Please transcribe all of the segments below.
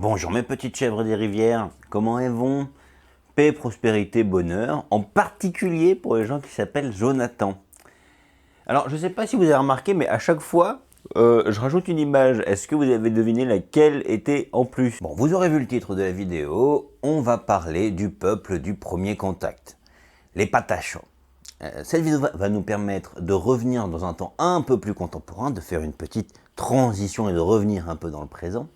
Bonjour mes petites chèvres des rivières, comment elles vont? Paix, prospérité, bonheur, en particulier pour les gens qui s'appellent Jonathan. Alors je ne sais pas si vous avez remarqué, mais à chaque fois, je rajoute une image. Est-ce que vous avez deviné laquelle était en plus? Bon, vous aurez vu le titre de la vidéo, on va parler du peuple du premier contact, les Patachos. Cette vidéo va nous permettre de revenir dans un temps un peu plus contemporain, de faire une petite transition et de revenir un peu dans le présent.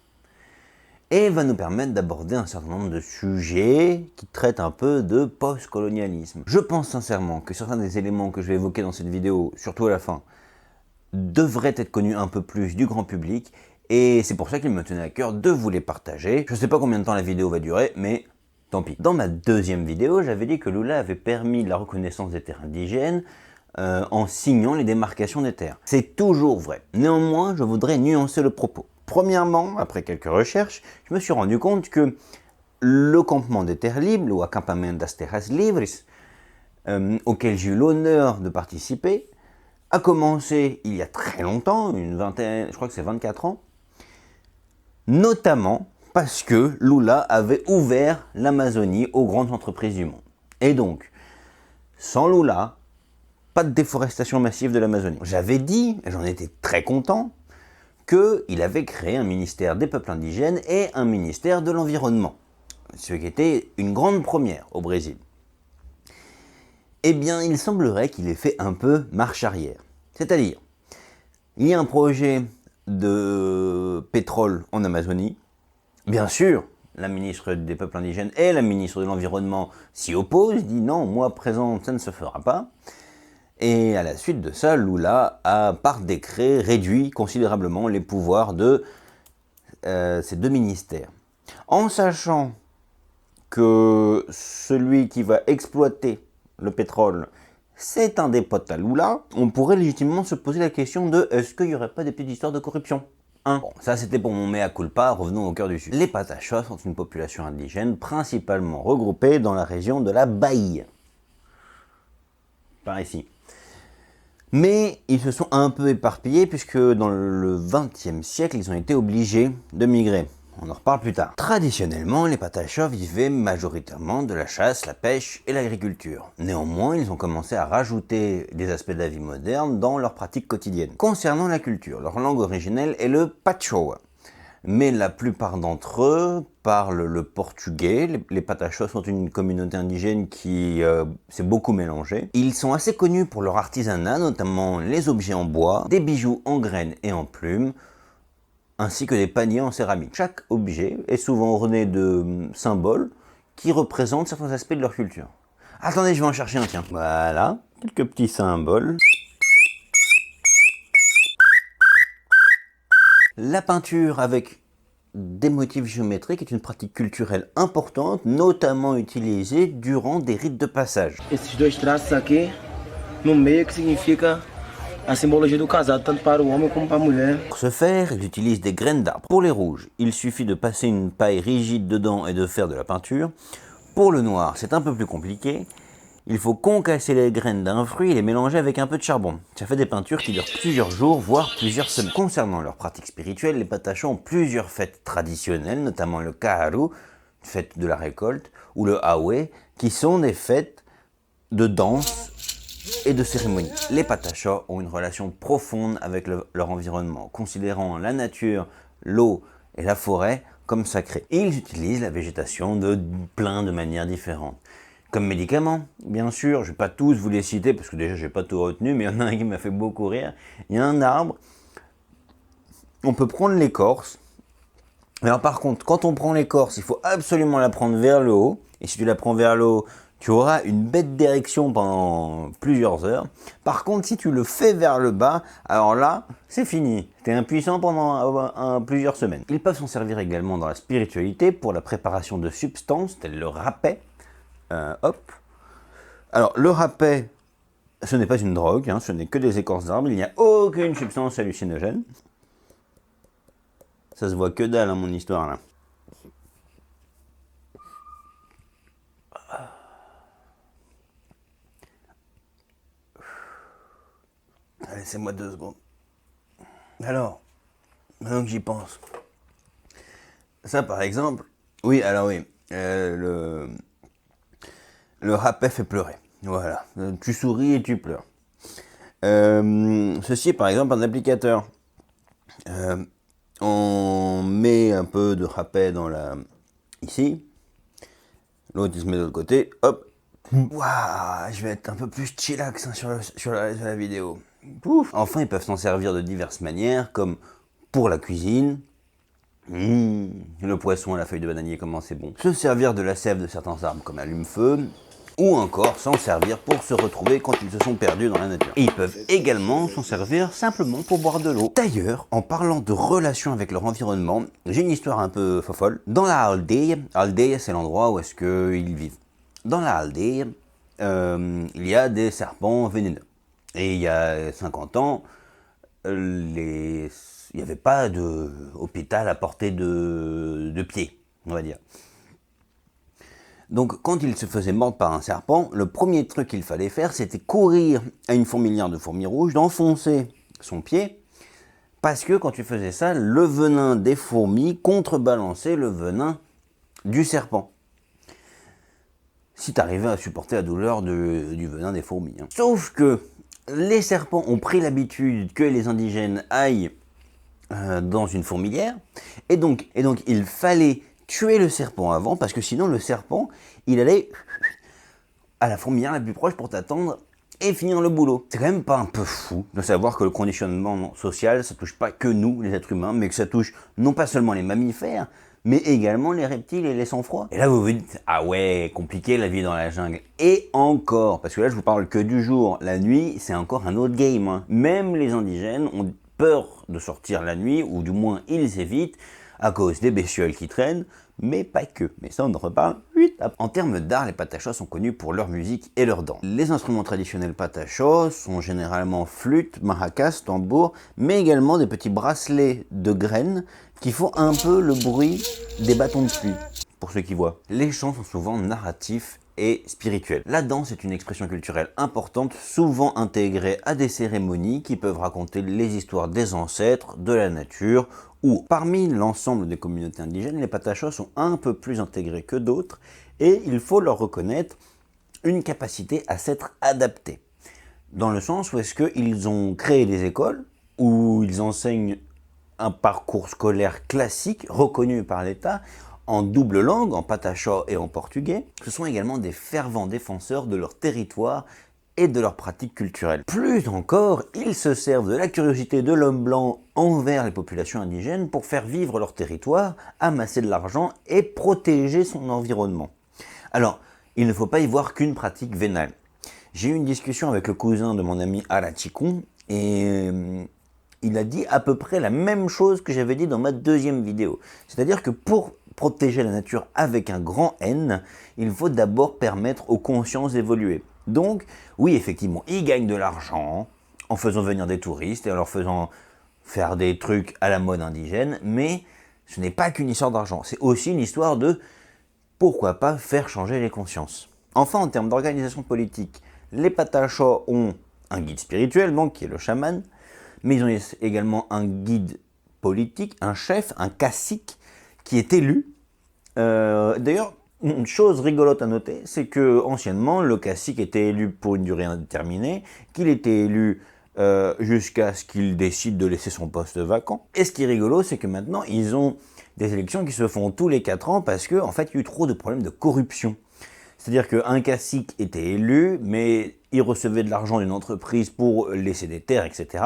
Et va nous permettre d'aborder un certain nombre de sujets qui traitent un peu de post-colonialisme. Je pense sincèrement que certains des éléments que je vais évoquer dans cette vidéo, surtout à la fin, devraient être connus un peu plus du grand public, et c'est pour ça qu'il me tenait à cœur de vous les partager. Je ne sais pas combien de temps la vidéo va durer, mais tant pis. Dans ma deuxième vidéo, j'avais dit que Lula avait permis la reconnaissance des terres indigènes en signant les démarcations des terres. C'est toujours vrai. Néanmoins, je voudrais nuancer le propos. Premièrement, après quelques recherches, je me suis rendu compte que le campement des terres libres, ou Acampamento das Terras Livres, auquel j'ai eu l'honneur de participer, a commencé il y a très longtemps, une vingtaine, je crois que c'est 24 ans, notamment parce que Lula avait ouvert l'Amazonie aux grandes entreprises du monde. Et donc, sans Lula, pas de déforestation massive de l'Amazonie. J'avais dit, et j'en étais très content, qu'il avait créé un ministère des peuples indigènes et un ministère de l'environnement, ce qui était une grande première au Brésil. Eh bien, il semblerait qu'il ait fait un peu marche arrière. C'est-à-dire, il y a un projet de pétrole en Amazonie. Bien sûr, la ministre des peuples indigènes et la ministre de l'environnement s'y opposent, dit non, moi présent, ça ne se fera pas. Et à la suite de ça, Lula a, par décret, réduit considérablement les pouvoirs de ces deux ministères. En sachant que celui qui va exploiter le pétrole, c'est un des potes à Lula, on pourrait légitimement se poser la question de est-ce qu'il n'y aurait pas des petites histoires de corruption? Bon, ça c'était pour mon mea culpa, revenons au cœur du sujet. Les Patachos sont une population indigène principalement regroupée dans la région de la Bahia. Par ici. Mais ils se sont un peu éparpillés puisque dans le XXe siècle, ils ont été obligés de migrer. On en reparle plus tard. Traditionnellement, les Patachos vivaient majoritairement de la chasse, la pêche et l'agriculture. Néanmoins, ils ont commencé à rajouter des aspects de la vie moderne dans leurs pratiques quotidiennes. Concernant la culture, leur langue originelle est le Pachoa. Mais la plupart d'entre eux parlent le portugais. Les Patachos sont une communauté indigène qui s'est beaucoup mélangée. Ils sont assez connus pour leur artisanat, notamment les objets en bois, des bijoux en graines et en plumes, ainsi que des paniers en céramique. Chaque objet est souvent orné de symboles qui représentent certains aspects de leur culture. Attendez, je vais en chercher un, tiens. Voilà, quelques petits symboles. La peinture avec des motifs géométriques est une pratique culturelle importante, notamment utilisée durant des rites de passage. Esses dois traços aqui no meio que significa a simbologia do casado, tanto para o homem como para a mulher. Pour ce faire, ils utilisent des graines d'arbres. Pour les rouges, il suffit de passer une paille rigide dedans et de faire de la peinture. Pour le noir, c'est un peu plus compliqué. Il faut concasser les graines d'un fruit et les mélanger avec un peu de charbon. Ça fait des peintures qui durent plusieurs jours, voire plusieurs semaines. Concernant leurs pratiques spirituelles, les Patachos ont plusieurs fêtes traditionnelles, notamment le Kaharu, fête de la récolte, ou le Awe, qui sont des fêtes de danse et de cérémonie. Les Patachos ont une relation profonde avec leur environnement, considérant la nature, l'eau et la forêt comme sacrées. Ils utilisent la végétation de plein de manières différentes. Comme médicaments, bien sûr, je ne vais pas tous vous les citer parce que déjà je n'ai pas tout retenu, mais il y en a un qui m'a fait beaucoup rire. Il y a un arbre, on peut prendre l'écorce. Alors par contre, quand on prend l'écorce, il faut absolument la prendre vers le haut. Et si tu la prends vers le haut, tu auras une bête d'érection pendant plusieurs heures. Par contre, si tu le fais vers le bas, alors là, c'est fini. Tu es impuissant pendant plusieurs semaines. Ils peuvent s'en servir également dans la spiritualité pour la préparation de substances telles le rapé. Hop. Alors, le rapé, ce n'est pas une drogue, ce n'est que des écorces d'arbres, il n'y a aucune substance hallucinogène. Ça se voit que dalle, mon histoire, là. Laissez-moi 2 secondes. Alors, maintenant que j'y pense, Ça, par exemple, oui, alors oui, le rapet fait pleurer. Voilà, tu souris et tu pleures. Ceci est par exemple un applicateur. On met un peu de rapet dans la... ici. L'autre il se met de l'autre côté. Hop. Waouh, je vais être un peu plus chillax hein, sur la vidéo. Pouf. Enfin, ils peuvent s'en servir de diverses manières, comme pour la cuisine. Le poisson à la feuille de bananier, comment c'est bon. Se servir de la sève de certains arbres comme allume-feu. Ou encore s'en servir pour se retrouver quand ils se sont perdus dans la nature. Et ils peuvent également s'en servir simplement pour boire de l'eau. D'ailleurs, en parlant de relations avec leur environnement, j'ai une histoire un peu fofolle. Dans la Aldeia, c'est l'endroit où est-ce qu'ils vivent. Dans la Aldeia, il y a des serpents vénéneux. Et il y a 50 ans, il n'y avait pas d'hôpital à portée de pied, on va dire. Donc, quand il se faisait mordre par un serpent, le premier truc qu'il fallait faire, c'était courir à une fourmilière de fourmis rouges, d'enfoncer son pied, parce que quand tu faisais ça, le venin des fourmis contrebalançait le venin du serpent. Si tu arrivais à supporter la douleur du venin des fourmis. Hein. Sauf que les serpents ont pris l'habitude que les indigènes aillent dans une fourmilière, et donc il fallait tuer le serpent avant, parce que sinon le serpent, il allait à la fourmilière la plus proche pour t'attendre et finir le boulot. C'est quand même pas un peu fou de savoir que le conditionnement social, ça touche pas que nous, les êtres humains, mais que ça touche non pas seulement les mammifères, mais également les reptiles et les sang-froids. Et là vous vous dites, ah ouais, compliqué la vie dans la jungle. Et encore, parce que là je vous parle que du jour, la nuit c'est encore un autre game. Hein. Même les indigènes ont peur de sortir la nuit, ou du moins ils évitent, à cause des bestioles qui traînent, mais pas que. Mais ça, on en reparle. En termes d'art, les patachos sont connus pour leur musique et leur danse. Les instruments traditionnels patachos sont généralement flûtes, maracas, tambours, mais également des petits bracelets de graines qui font un peu le bruit des bâtons de pluie, pour ceux qui voient. Les chants sont souvent narratifs et spirituels. La danse est une expression culturelle importante, souvent intégrée à des cérémonies qui peuvent raconter les histoires des ancêtres, de la nature, ou parmi l'ensemble des communautés indigènes, les patachos sont un peu plus intégrés que d'autres, et il faut leur reconnaître une capacité à s'être adaptés. Dans le sens où est-ce qu'ils ont créé des écoles, où ils enseignent un parcours scolaire classique, reconnu par l'État, en double langue, en patacho et en portugais. Ce sont également des fervents défenseurs de leur territoire et de leurs pratiques culturelles. Plus encore, ils se servent de la curiosité de l'homme blanc envers les populations indigènes pour faire vivre leur territoire, amasser de l'argent et protéger son environnement. Alors, il ne faut pas y voir qu'une pratique vénale. J'ai eu une discussion avec le cousin de mon ami Arachikun et il a dit à peu près la même chose que j'avais dit dans ma deuxième vidéo. C'est-à-dire que pour protéger la nature avec un grand N, il faut d'abord permettre aux consciences d'évoluer. Donc, oui, effectivement, ils gagnent de l'argent en faisant venir des touristes et en leur faisant faire des trucs à la mode indigène, mais ce n'est pas qu'une histoire d'argent, c'est aussi une histoire de pourquoi pas faire changer les consciences. Enfin, en termes d'organisation politique, les patachos ont un guide spirituel, donc qui est le chaman, mais ils ont également un guide politique, un chef, un cacique, qui est élu. D'ailleurs, une chose rigolote à noter, c'est que anciennement, le cacique était élu pour une durée indéterminée, qu'il était élu jusqu'à ce qu'il décide de laisser son poste vacant. Et ce qui est rigolo, c'est que maintenant, ils ont des élections qui se font tous les 4 ans parce qu'en fait, il y a eu trop de problèmes de corruption. C'est-à-dire qu'un cacique était élu, mais il recevait de l'argent d'une entreprise pour laisser des terres, etc.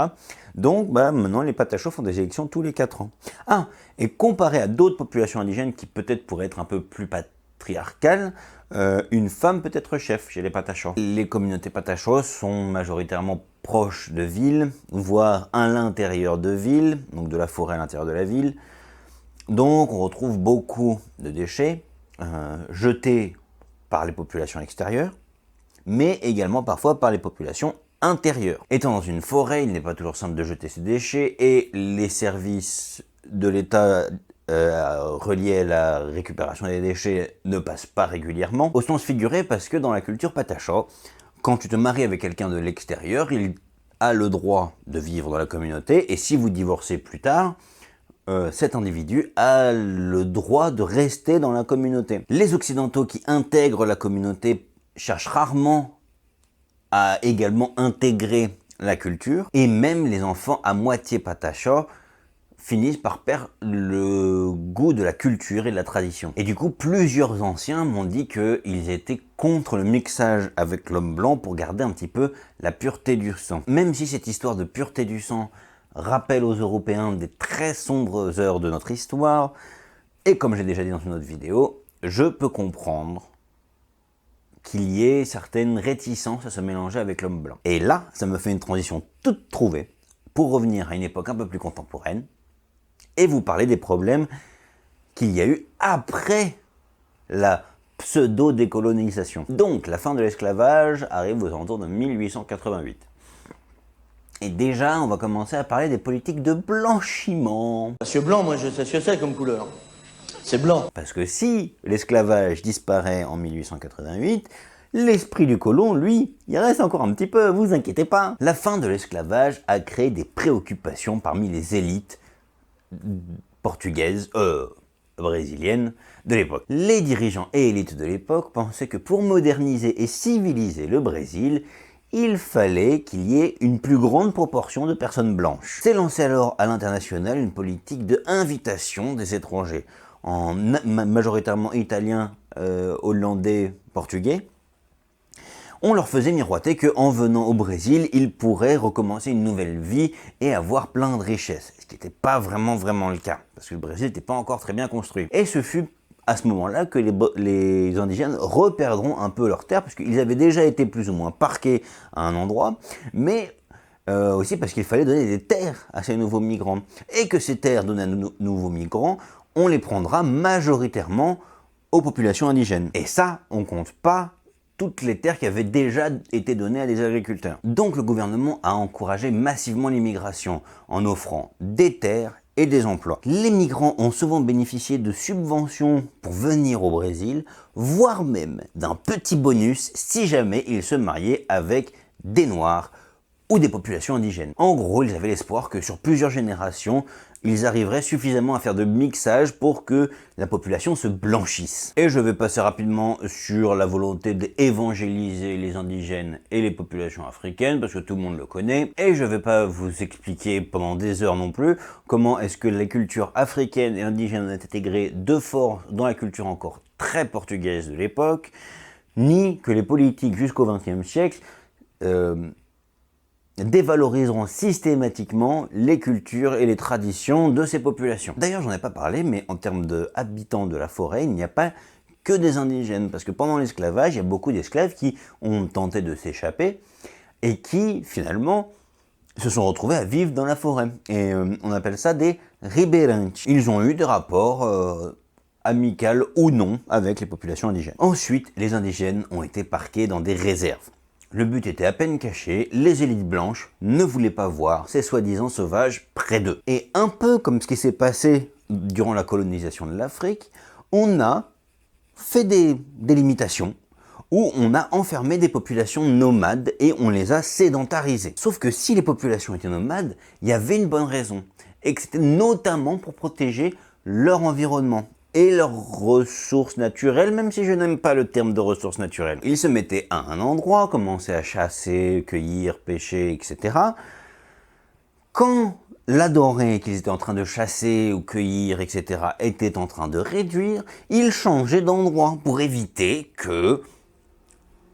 Donc maintenant, les patachos font des élections tous les 4 ans. Ah, et comparé à d'autres populations indigènes qui peut-être pourraient être un peu plus patriarcales, une femme peut être chef chez les patachos. Les communautés patachos sont majoritairement proches de villes, voire à l'intérieur de villes, donc de la forêt à l'intérieur de la ville. Donc on retrouve beaucoup de déchets jetés par les populations extérieures, mais également parfois par les populations intérieures. Étant dans une forêt, il n'est pas toujours simple de jeter ces déchets, et les services de l'État reliés à la récupération des déchets ne passent pas régulièrement, au sens figuré, parce que dans la culture patacho, quand tu te maries avec quelqu'un de l'extérieur, il a le droit de vivre dans la communauté, et si vous divorcez plus tard, cet individu a le droit de rester dans la communauté. Les Occidentaux qui intègrent la communauté cherchent rarement à également intégrer la culture, et même les enfants à moitié patacha finissent par perdre le goût de la culture et de la tradition. Et du coup, plusieurs anciens m'ont dit qu'ils étaient contre le mixage avec l'homme blanc pour garder un petit peu la pureté du sang. Même si cette histoire de pureté du sang rappelle aux Européens des très sombres heures de notre histoire, et comme j'ai déjà dit dans une autre vidéo, je peux comprendre qu'il y ait certaines réticences à se mélanger avec l'homme blanc. Et là, ça me fait une transition toute trouvée pour revenir à une époque un peu plus contemporaine et vous parler des problèmes qu'il y a eu après la pseudo-décolonisation. Donc, la fin de l'esclavage arrive aux alentours de 1888. Et déjà, on va commencer à parler des politiques de blanchiment. Monsieur Blanc, moi je sais ce que c'est comme couleur. C'est blanc. Parce que si l'esclavage disparaît en 1888, l'esprit du colon, lui, il reste encore un petit peu, vous inquiétez pas. La fin de l'esclavage a créé des préoccupations parmi les élites portugaises, brésiliennes de l'époque. Les dirigeants et élites de l'époque pensaient que pour moderniser et civiliser le Brésil, il fallait qu'il y ait une plus grande proportion de personnes blanches. S'est lancé alors à l'international une politique de invitation des étrangers, majoritairement italiens, hollandais, portugais. On leur faisait miroiter qu'en venant au Brésil, ils pourraient recommencer une nouvelle vie et avoir plein de richesses. Ce qui n'était pas vraiment le cas, parce que le Brésil n'était pas encore très bien construit. Et ce fut à ce moment-là que les indigènes reperdront un peu leurs terres, parce qu'ils avaient déjà été plus ou moins parqués à un endroit, mais aussi parce qu'il fallait donner des terres à ces nouveaux migrants. Et que ces terres données à nos nouveaux migrants, on les prendra majoritairement aux populations indigènes. Et ça, on compte pas toutes les terres qui avaient déjà été données à des agriculteurs. Donc le gouvernement a encouragé massivement l'immigration en offrant des terres et des emplois. Les migrants ont souvent bénéficié de subventions pour venir au Brésil, voire même d'un petit bonus si jamais ils se mariaient avec des Noirs ou des populations indigènes. En gros, ils avaient l'espoir que sur plusieurs générations, ils arriveraient suffisamment à faire de mixage pour que la population se blanchisse. Et je vais passer rapidement sur la volonté d'évangéliser les indigènes et les populations africaines, parce que tout le monde le connaît. Et je ne vais pas vous expliquer pendant des heures non plus comment est-ce que les cultures africaines et indigènes ont été intégrées de force dans la culture encore très portugaise de l'époque, ni que les politiques jusqu'au XXe siècle dévaloriseront systématiquement les cultures et les traditions de ces populations. D'ailleurs, j'en ai pas parlé, mais en termes d'habitants de la forêt, il n'y a pas que des indigènes, parce que pendant l'esclavage, il y a beaucoup d'esclaves qui ont tenté de s'échapper et qui, finalement, se sont retrouvés à vivre dans la forêt. Et on appelle ça des ribeirantes. Ils ont eu des rapports amicaux ou non avec les populations indigènes. Ensuite, les indigènes ont été parqués dans des réserves. Le but était à peine caché, les élites blanches ne voulaient pas voir ces soi-disant sauvages près d'eux. Et un peu comme ce qui s'est passé durant la colonisation de l'Afrique, on a fait des limitations où on a enfermé des populations nomades et on les a sédentarisées. Sauf que si les populations étaient nomades, il y avait une bonne raison, et que c'était notamment pour protéger leur environnement et leurs ressources naturelles, même si je n'aime pas le terme de ressources naturelles. Ils se mettaient à un endroit, commençaient à chasser, cueillir, pêcher, etc. Quand la denrée qu'ils étaient en train de chasser ou cueillir, etc., était en train de réduire, ils changeaient d'endroit pour éviter que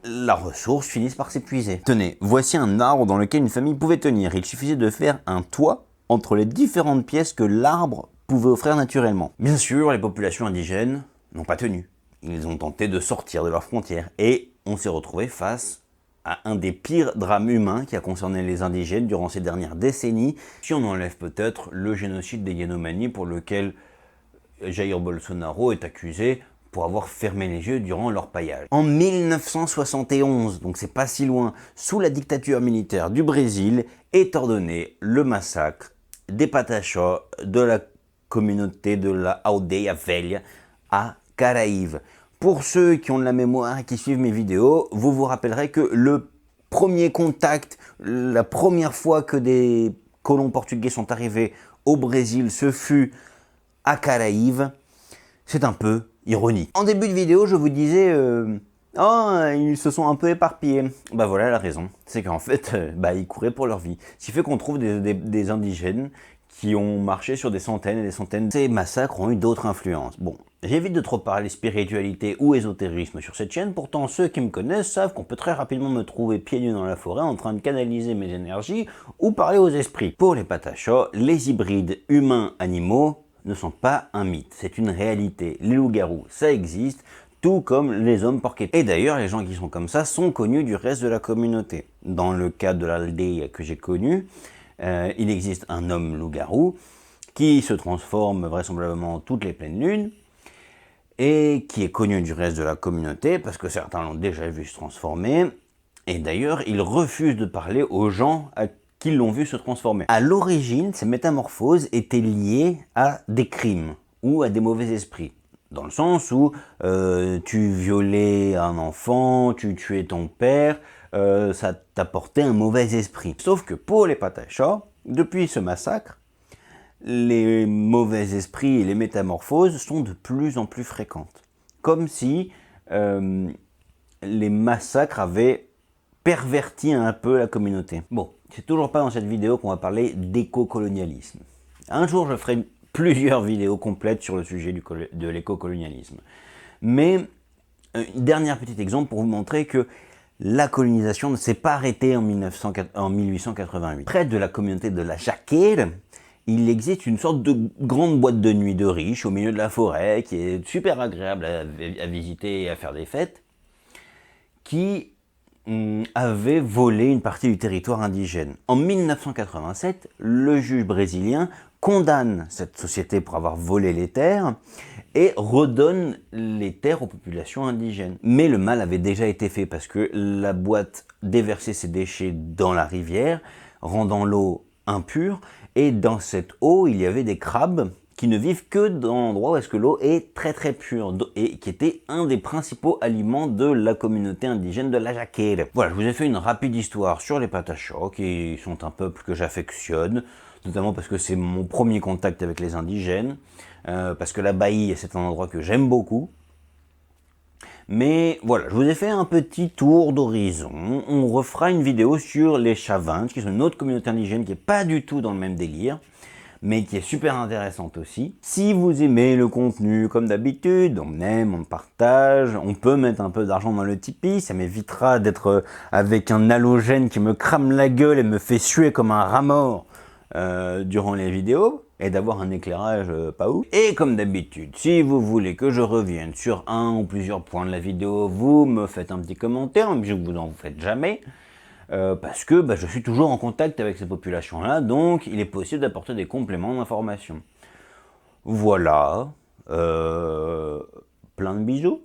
la ressource finisse par s'épuiser. Tenez, voici un arbre dans lequel une famille pouvait tenir. Il suffisait de faire un toit entre les différentes pièces que l'arbre pouvait offrir naturellement. Bien sûr, les populations indigènes n'ont pas tenu. Ils ont tenté de sortir de leurs frontières et on s'est retrouvé face à un des pires drames humains qui a concerné les indigènes durant ces dernières décennies, si on enlève peut-être le génocide des Yanomami pour lequel Jair Bolsonaro est accusé pour avoir fermé les yeux durant leur paillage. En 1971, donc c'est pas si loin, sous la dictature militaire du Brésil, est ordonné le massacre des Patachós de la communauté de la Aldeia Velha à Caraíva. Pour ceux qui ont de la mémoire et qui suivent mes vidéos, vous vous rappellerez que le premier contact, la première fois que des colons portugais sont arrivés au Brésil, ce fut à Caraïbes. C'est un peu ironique. En début de vidéo, je vous disais oh, ils se sont un peu éparpillés. Bah voilà la raison. C'est qu'en fait, ils couraient pour leur vie. Ce qui fait qu'on trouve des indigènes qui ont marché sur des centaines et des centaines. Ces massacres ont eu d'autres influences. Bon, j'évite de trop parler spiritualité ou ésotérisme sur cette chaîne, pourtant ceux qui me connaissent savent qu'on peut très rapidement me trouver pieds nus dans la forêt en train de canaliser mes énergies ou parler aux esprits. Pour les Patachas, les hybrides humains-animaux ne sont pas un mythe, c'est une réalité. Les loups-garous, ça existe, tout comme les hommes porquetés. Et d'ailleurs, les gens qui sont comme ça sont connus du reste de la communauté. Dans le cas de l'aldea que j'ai connu, il existe un homme loup-garou qui se transforme vraisemblablement toutes les pleines lunes et qui est connu du reste de la communauté parce que certains l'ont déjà vu se transformer et d'ailleurs il refuse de parler aux gens qui l'ont vu se transformer. À l'origine, ces métamorphoses étaient liées à des crimes ou à des mauvais esprits. Dans le sens où tu violais un enfant, tu tuais ton père, ça t'apportait un mauvais esprit. Sauf que pour les Patachas, depuis ce massacre, les mauvais esprits et les métamorphoses sont de plus en plus fréquentes. Comme si les massacres avaient perverti un peu la communauté. Bon, c'est toujours pas dans cette vidéo qu'on va parler d'éco-colonialisme. Un jour, je ferai plusieurs vidéos complètes sur le sujet de l'éco-colonialisme. Mais, une dernière petit exemple pour vous montrer que la colonisation ne s'est pas arrêtée en 1888. Près de la communauté de la Jaquaire, il existe une sorte de grande boîte de nuit de riches au milieu de la forêt, qui est super agréable à visiter et à faire des fêtes, qui avait volé une partie du territoire indigène. En 1987, le juge brésilien condamne cette société pour avoir volé les terres et redonne les terres aux populations indigènes. Mais le mal avait déjà été fait parce que la boîte déversait ses déchets dans la rivière, rendant l'eau impure, et dans cette eau, il y avait des crabes qui ne vivent que dans l'endroit où est-ce que l'eau est très très pure et qui était un des principaux aliments de la communauté indigène de la Jaquaire. Voilà, je vous ai fait une rapide histoire sur les Patachas, qui sont un peuple que j'affectionne, notamment parce que c'est mon premier contact avec les indigènes, parce que la Bahie, c'est un endroit que j'aime beaucoup. Mais voilà, je vous ai fait un petit tour d'horizon. On refera une vidéo sur les Chavantes, qui sont une autre communauté indigène qui n'est pas du tout dans le même délire, mais qui est super intéressante aussi. Si vous aimez le contenu, comme d'habitude, on aime, on partage, on peut mettre un peu d'argent dans le Tipeee, ça m'évitera d'être avec un halogène qui me crame la gueule et me fait suer comme un rat mort durant les vidéos, et d'avoir un éclairage pas ouf. Et comme d'habitude, si vous voulez que je revienne sur un ou plusieurs points de la vidéo, vous me faites un petit commentaire, même si vous n'en faites jamais. Parce que je suis toujours en contact avec ces populations-là, donc il est possible d'apporter des compléments d'information. Voilà, plein de bisous.